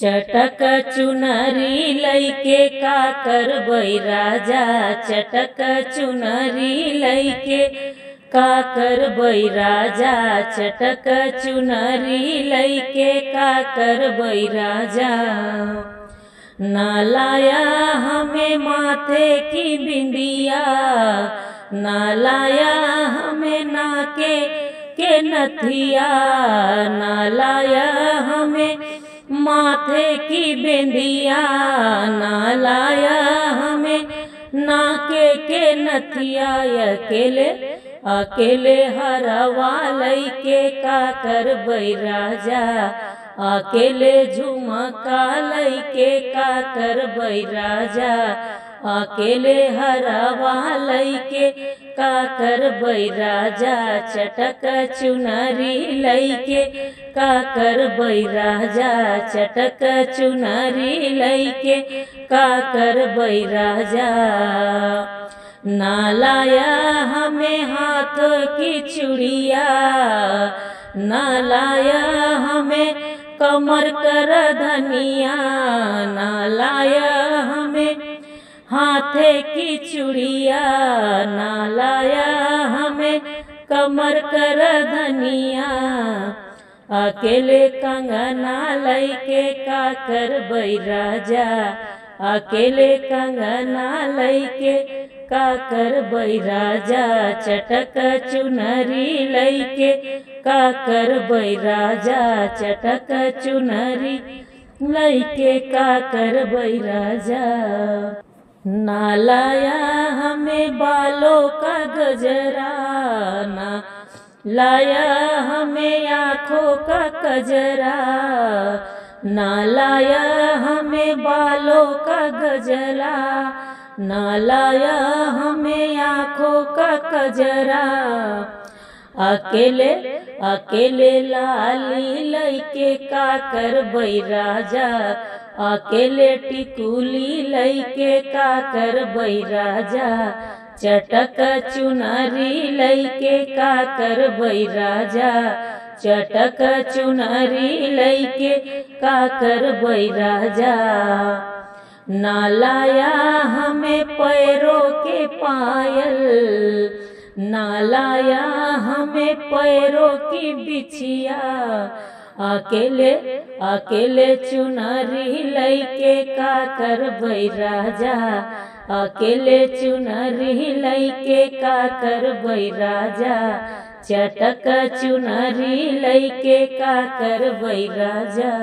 चटक चुनरी लैके का करबै राजा, चटक चुनरी लैके का करबै राजा, चटक चुनरी लैके का करबै राजा। ना लाया हमें माथे की बिंदिया, ना लाया हमें नाके के नथिया, ना लाया हमें माथे की बिंदिया, ना लाया हमें नाके के नथिया। अकेले अकेले हरवा लैके का करबै राजा, अकेले झुमका लैके का करबै राजा, अकेले हरवा लैके का करबै राजा। चटक चुनरी लैके का करबै राजा, चटक चुनरी लैके का करबै राजा। ना लाया हमें हाथों की चूड़िया, ना लाया हमें कमर कर धनिया, ना लाया हमें हाथे की चूड़िया, ना लाया हमें कमर कर धनिया। अकेले कंगना लैके का करबै राजा, अकेले कंगना लैके का करबै राजा। चटक चुनरी लैके का करबै राजा, चटक चुनरी लैके का करबै राजा। ना लाया हमें बालों का गजरा, ना लाया हमें आँखों का कजरा, ना लाया हमें बालों का गजरा, ना लाया हमें आँखों का कजरा। अकेले अकेले लाली लैके का करबै राजा, अकेले टिकुली लैके का करबै राजा। चटक चुनरी लैके का करबै राजा, चटक चुनरी लैके का करबै राजा। ना लाया हमें पैरों के पायल, ना लाया हमें पैरों की बिछिया। अकेले अकेले चुनरी लैके का करबै राजा, अकेले चुनरी लैके का करबै राजा। चटक चुनरी लैके का करबै राजा।